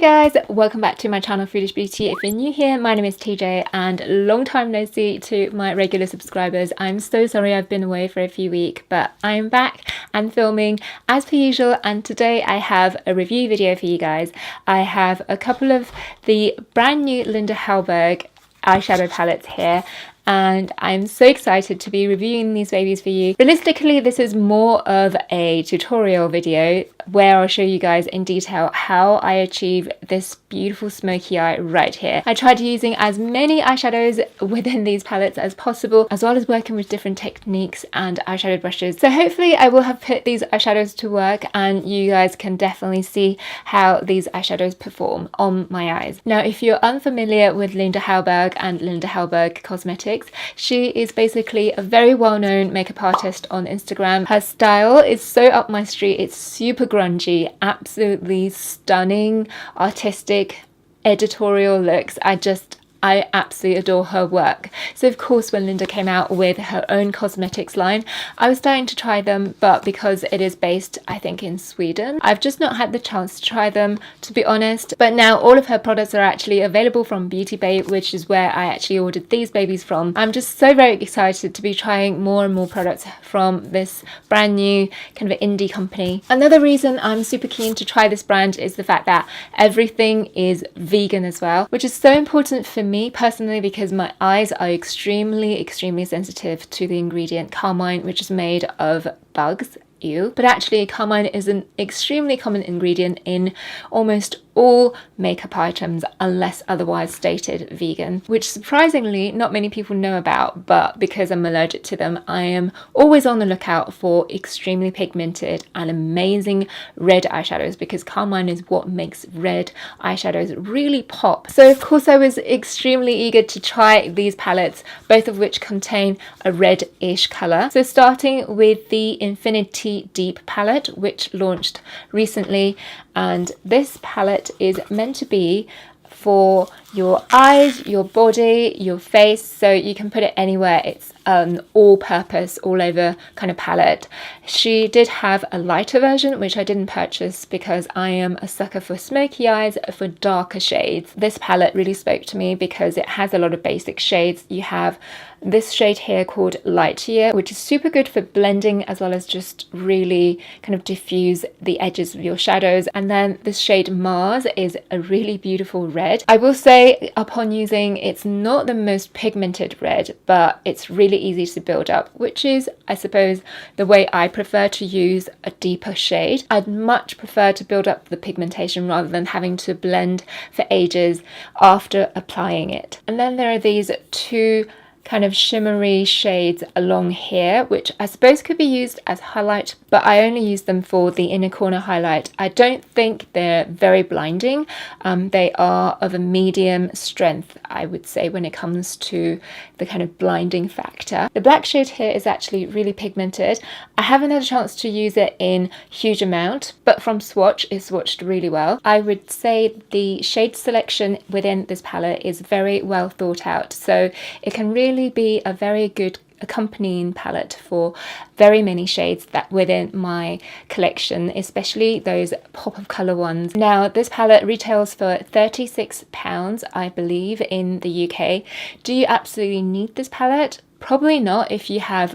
Hey guys, welcome back to my channel Foolish Beauty. If you're new here, my name is TJ and long time no see to my regular subscribers. I'm so sorry I've been away for a few weeks, but I'm back and filming as per usual, and today I have a review video for you guys. I have a couple of the brand new Linda Hallberg eyeshadow palettes here, and I'm so excited to be reviewing these babies for you. Realistically, this is more of a tutorial video where I'll show you guys in detail how I achieve this beautiful smoky eye right here. I tried using as many eyeshadows within these palettes as possible, as well as working with different techniques and eyeshadow brushes. So hopefully I will have put these eyeshadows to work and you guys can definitely see how these eyeshadows perform on my eyes. Now, if you're unfamiliar with Linda Hallberg and Linda Hallberg Cosmetics, she is basically a very well-known makeup artist on Instagram. Her style is so up my street. It's super grungy, absolutely stunning, artistic, editorial looks. I absolutely adore her work. So of course when Linda came out with her own cosmetics line, I was starting to try them, but because it is based, I think, in Sweden, I've just not had the chance to try them, to be honest. But now all of her products are actually available from Beauty Bay, which is where I actually ordered these babies from. I'm just so very excited to be trying more and more products from this brand new kind of indie company. Another reason I'm super keen to try this brand is the fact that everything is vegan as well, which is so important for me personally because my eyes are extremely sensitive to the ingredient carmine, which is made of bugs. Ew. But actually carmine is an extremely common ingredient in almost all makeup items unless otherwise stated vegan, which surprisingly not many people know about, but because I'm allergic to them, I am always on the lookout for extremely pigmented and amazing red eyeshadows, because carmine is what makes red eyeshadows really pop. So of course I was extremely eager to try these palettes, both of which contain a red-ish colour. So starting with the Infinity Deep palette, which launched recently, and this palette is meant to be for your eyes, your body, your face, so you can put it anywhere. It's an all-purpose, all-over kind of palette. She did have a lighter version, which I didn't purchase because I am a sucker for smoky eyes, for darker shades. This palette really spoke to me because it has a lot of basic shades. You have this shade here called Light Year, which is super good for blending as well as just really kind of diffuse the edges of your shadows. And then this shade Mars is a really beautiful red. I will say upon using, it's not the most pigmented red, but it's really easy to build up, which is, I suppose, the way I prefer to use a deeper shade. I'd much prefer to build up the pigmentation rather than having to blend for ages after applying it. And then there are these two kind of shimmery shades along here, which I suppose could be used as highlight, but I only use them for the inner corner highlight. I don't think they're very blinding. They are of a medium strength, I would say, when it comes to the kind of blinding factor. The black shade here is actually really pigmented. I haven't had a chance to use it in huge amount, but from swatch, it swatched really well. I would say the shade selection within this palette is very well thought out, so it can really be a very good accompanying palette for very many shades that within my collection, especially those pop of colour ones. Now this palette retails for £36, I believe, in the UK. Do you absolutely need this palette? Probably not if you have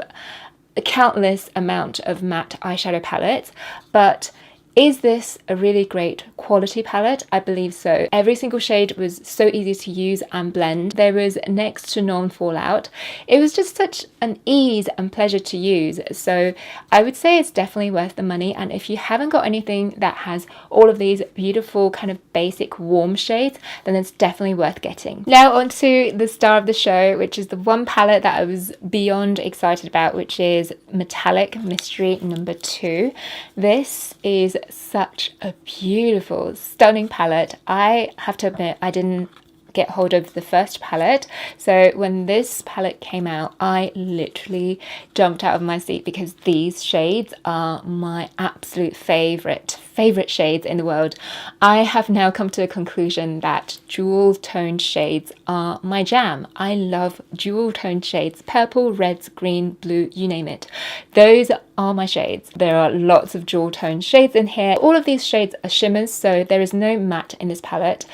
a countless amount of matte eyeshadow palettes, but is this a really great quality palette? I believe so. Every single shade was so easy to use and blend. There was next to none fallout. It was just such an ease and pleasure to use. So I would say it's definitely worth the money. And if you haven't got anything that has all of these beautiful kind of basic warm shades, then it's definitely worth getting. Now onto the star of the show, which is the one palette that I was beyond excited about, which is Metallic Mystery number 2. This is such a beautiful, stunning palette. I have to admit, I didn't get hold of the first palette. So when this palette came out, I literally jumped out of my seat because these shades are my absolute favorite shades in the world. I have now come to the conclusion that dual toned shades are my jam. I love dual toned shades, purple, reds, green, blue, you name it. Those are my shades. There are lots of dual toned shades in here. All of these shades are shimmers, so there is no matte in this palette.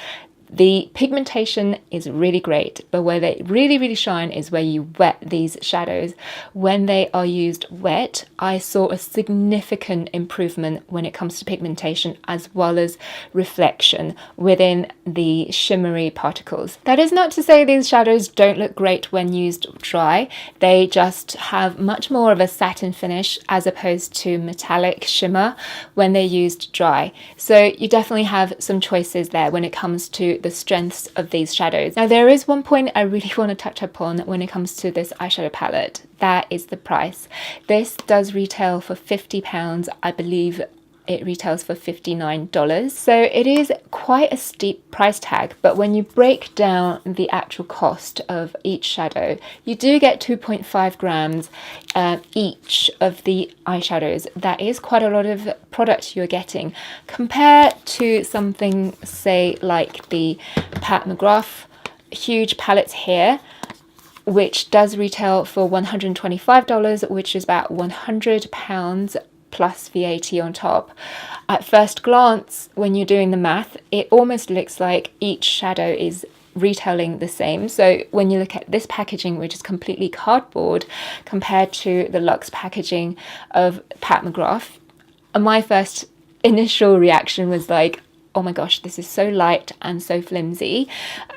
The pigmentation is really great, but where they really shine is where you wet these shadows. When they are used wet, I saw a significant improvement when it comes to pigmentation as well as reflection within the shimmery particles. That is not to say these shadows don't look great when used dry. They just have much more of a satin finish as opposed to metallic shimmer when they're used dry. So you definitely have some choices there when it comes to the strengths of these shadows. Now there is one point I really want to touch upon when it comes to this eyeshadow palette. That is the price. This does retail for £50. I believe it retails for $59. So it is quite a steep price tag, but when you break down the actual cost of each shadow, you do get 2.5 grams each of the eyeshadows. That is quite a lot of product you're getting. Compare to something, say, like the Pat McGrath huge palettes here, which does retail for $125, which is about £100 plus VAT on top. At first glance, when you're doing the math, it almost looks like each shadow is retailing the same. So when you look at this packaging, which is completely cardboard, compared to the luxe packaging of Pat McGrath, my first initial reaction was like, oh my gosh, this is so light and so flimsy,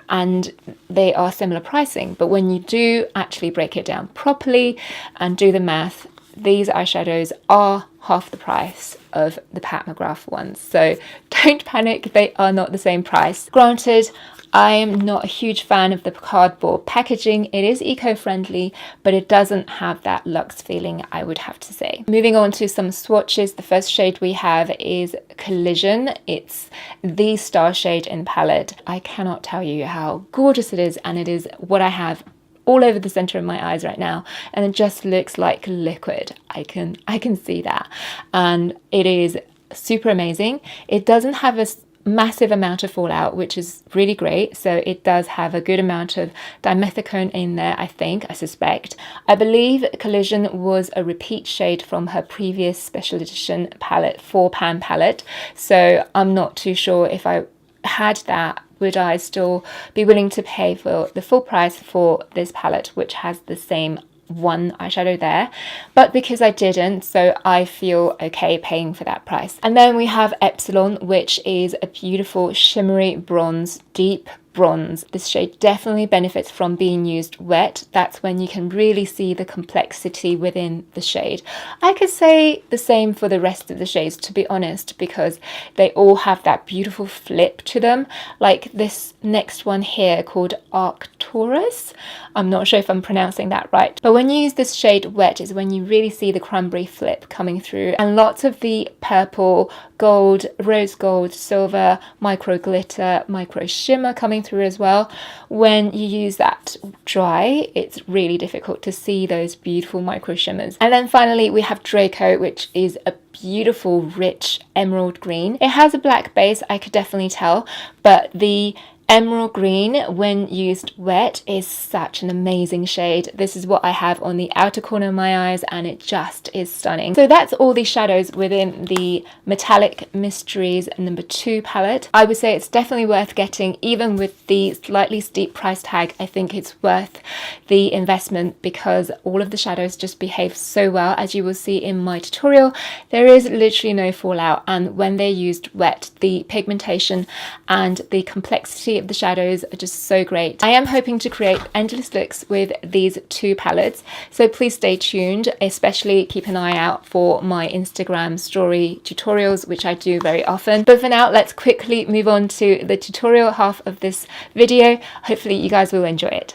and they are similar pricing. But when you do actually break it down properly and do the math, these eyeshadows are half the price of the Pat McGrath ones. So don't panic, they are not the same price. Granted, I am not a huge fan of the cardboard packaging. It is eco-friendly, but it doesn't have that luxe feeling, I would have to say. Moving on to some swatches, the first shade we have is Collision. It's the star shade in the palette. I cannot tell you how gorgeous it is, and it is what I have all over the center of my eyes right now, and it just looks like liquid. I can see that, and it is super amazing. It doesn't have a massive amount of fallout, which is really great. So it does have a good amount of dimethicone in there, I suspect. I believe Collision was a repeat shade from her previous special edition palette, 4-pan palette. So I'm not too sure if I had that, would I still be willing to pay for the full price for this palette, which has the same one eyeshadow there, but because I didn't, so I feel okay paying for that price. And then we have Epsilon, which is a beautiful shimmery bronze, deep bronze. This shade definitely benefits from being used wet. That's when you can really see the complexity within the shade. I could say the same for the rest of the shades, to be honest, because they all have that beautiful flip to them. Like this next one here called Arcturus. I'm not sure if I'm pronouncing that right, but when you use this shade wet is when you really see the cranberry flip coming through, and lots of the purple, gold, rose gold, silver, micro glitter, micro shimmer coming through as well. When you use that dry, it's really difficult to see those beautiful micro shimmers. And then finally we have Draco, which is a beautiful rich emerald green. It has a black base, I could definitely tell, but the emerald green when used wet is such an amazing shade. This is what I have on the outer corner of my eyes, and it just is stunning. So that's all the shadows within the Metallic Mysteries #2 palette. I would say it's definitely worth getting, even with the slightly steep price tag. I think it's worth the investment because all of the shadows just behave so well. As you will see in my tutorial, there is literally no fallout, and when they're used wet, the pigmentation and the complexity of the shadows are just so great. I am hoping to create endless looks with these two palettes, so please stay tuned, especially keep an eye out for my Instagram story tutorials, which I do very often. But for now, let's quickly move on to the tutorial half of this video. Hopefully you guys will enjoy it.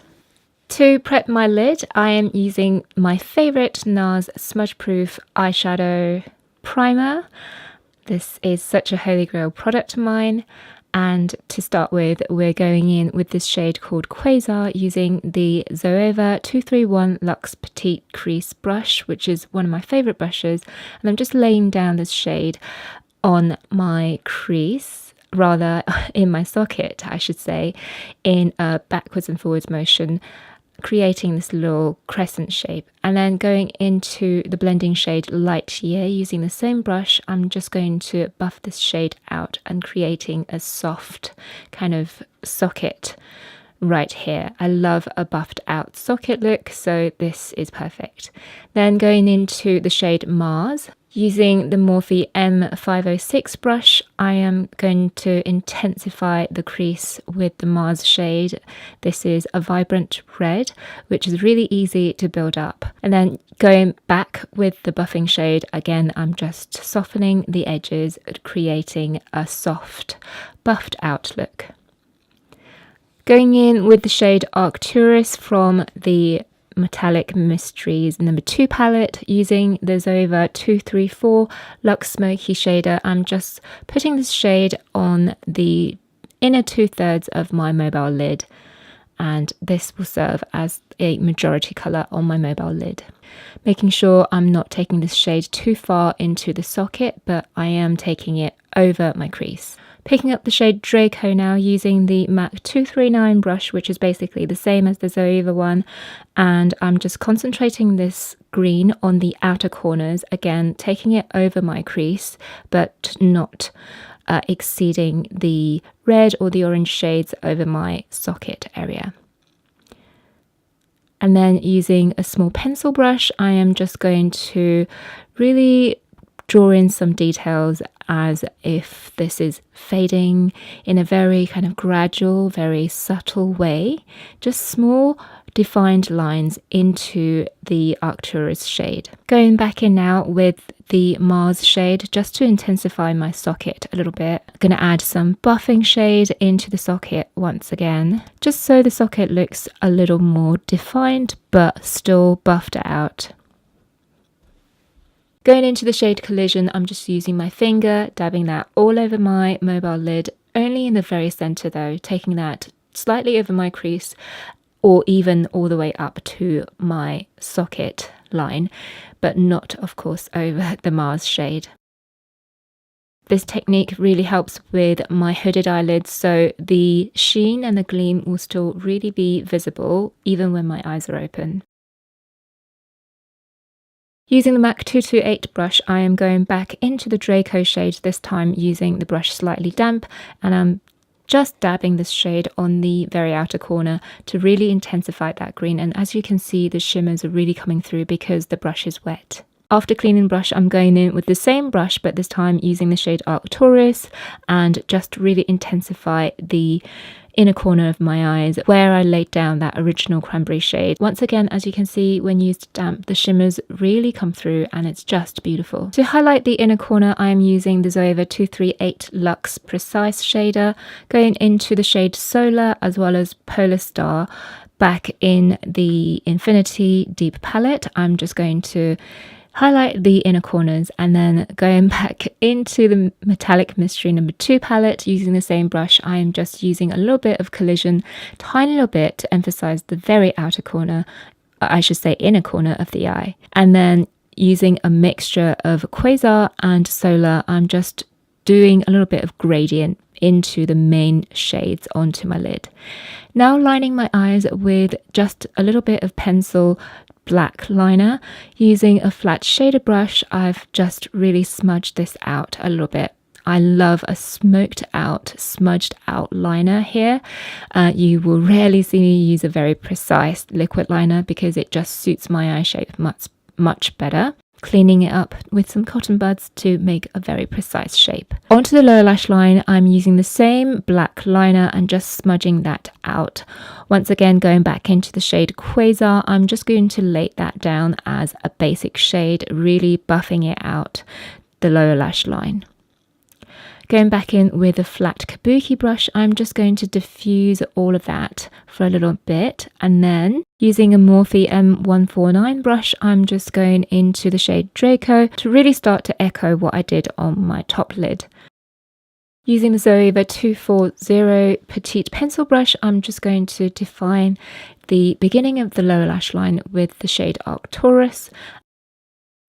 To prep my lid, I am using my favorite NARS smudge proof eyeshadow primer. This is such a holy grail product of mine, And to start with, we're going in with this shade called Quasar using the Zoeva 231 Luxe Petite Crease brush, which is one of my favourite brushes. And I'm just laying down this shade on my crease, rather in my socket, I should say, in a backwards and forwards motion, creating this little crescent shape. And then going into the blending shade Light Year using the same brush, I'm just going to buff this shade out and creating a soft kind of socket right here. I love a buffed out socket look, so this is perfect. Then going into the shade Mars, using the Morphe M506 brush, I am going to intensify the crease with the Mars shade. This is a vibrant red, which is really easy to build up. And then going back with the buffing shade, again, I'm just softening the edges, creating a soft, buffed out look. Going in with the shade Arcturus from the Metallic Mysteries number 2 palette using the Zoeva 234 Luxe Smoky shader. I'm just putting this shade on the inner 2/3 of my mobile lid, and this will serve as a majority colour on my mobile lid. Making sure I'm not taking this shade too far into the socket, but I am taking it over my crease. Picking up the shade Draco now using the MAC 239 brush, which is basically the same as the Zoeva one, and I'm just concentrating this green on the outer corners, again taking it over my crease but not exceeding the red or the orange shades over my socket area. And then using a small pencil brush, I am just going to really draw in some details as if this is fading in a very kind of gradual, very subtle way. Just small defined lines into the Arcturus shade. Going back in now with the Mars shade just to intensify my socket a little bit. I'm going to add some buffing shade into the socket once again, just so the socket looks a little more defined but still buffed out. Going into the shade Collision, I'm just using my finger, dabbing that all over my mobile lid, only in the very center though, taking that slightly over my crease or even all the way up to my socket line, but not of course over the Mars shade. This technique really helps with my hooded eyelids, so the sheen and the gleam will still really be visible even when my eyes are open. Using the MAC 228 brush, I am going back into the Draco shade, this time using the brush slightly damp, and I'm just dabbing this shade on the very outer corner to really intensify that green. And as you can see, the shimmers are really coming through because the brush is wet. After cleaning the brush, I'm going in with the same brush, but this time using the shade Arcturus, and just really intensify the inner corner of my eyes where I laid down that original cranberry shade. Once again, as you can see, when used damp, the shimmers really come through and it's just beautiful. To highlight the inner corner, I am using the Zoeva 238 Luxe Precise shader, going into the shade Solar as well as Polar Star. Back in the Infinity Deep palette, I'm just going to highlight the inner corners, and then going back into the Metallic Mystery number 2 palette using the same brush, I am just using a little bit of Collision, tiny little bit, to emphasize the very outer corner, I should say inner corner of the eye. And then using a mixture of Quasar and Solar, I'm just doing a little bit of gradient into the main shades onto my lid. Now lining my eyes with just a little bit of pencil black liner. Using a flat shader brush, I've just really smudged this out a little bit. I love a smoked out, smudged out liner here. You will rarely see me use a very precise liquid liner because it just suits my eye shape much better. Cleaning it up with some cotton buds to make a very precise shape. Onto the lower lash line, I'm using the same black liner and just smudging that out. Once again, going back into the shade Quasar, I'm just going to lay that down as a basic shade, really buffing it out, the lower lash line. Going back in with a flat kabuki brush, I'm just going to diffuse all of that for a little bit, and then using a Morphe M149 brush, I'm just going into the shade Draco to really start to echo what I did on my top lid. Using the Zoeva 240 Petite Pencil Brush, I'm just going to define the beginning of the lower lash line with the shade Arcturus.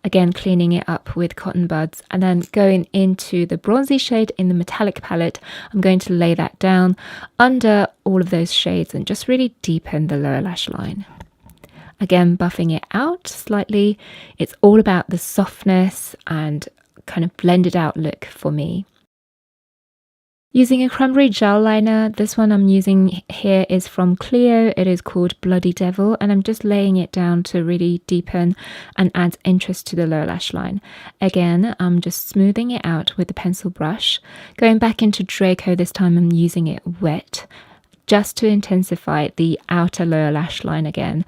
Again, cleaning it up with cotton buds, and then going into the bronzy shade in the metallic palette, I'm going to lay that down under all of those shades and just really deepen the lower lash line. Again, buffing it out slightly. It's all about the softness and kind of blended out look for me. Using a cranberry gel liner, this one I'm using here is from Clio. It is called Bloody Devil, and I'm just laying it down to really deepen and add interest to the lower lash line. Again, I'm just smoothing it out with the pencil brush. Going back into Draco, this time I'm using it wet, just to intensify the outer lower lash line again.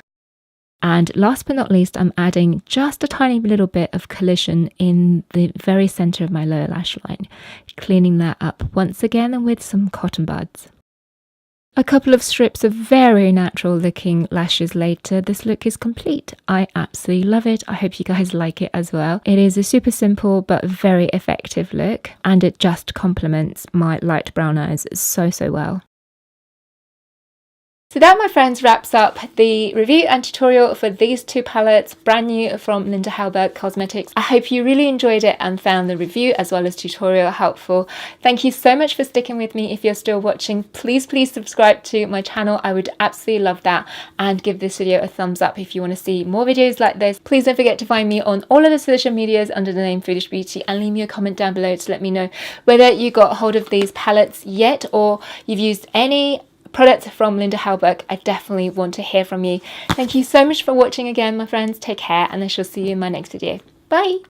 And last but not least, I'm adding just a tiny little bit of collision in the very center of my lower lash line, cleaning that up once again with some cotton buds. A couple of strips of very natural looking lashes later, this look is complete. I absolutely love it. I hope you guys like it as well. It is a super simple but very effective look, and it just complements my light brown eyes so well. So that, my friends, wraps up the review and tutorial for these two palettes, brand new from Linda Hallberg Cosmetics. I hope you really enjoyed it and found the review as well as tutorial helpful. Thank you so much for sticking with me. If you're still watching, please subscribe to my channel. I would absolutely love that, and give this video a thumbs up if you want to see more videos like this. Please don't forget to find me on all of the social medias under the name Mthrshp Beauty, and leave me a comment down below to let me know whether you got hold of these palettes yet, or you've used any products from Linda Hallberg. I definitely want to hear from you. Thank you so much for watching again, my friends. Take care, and I shall see you in my next video. Bye!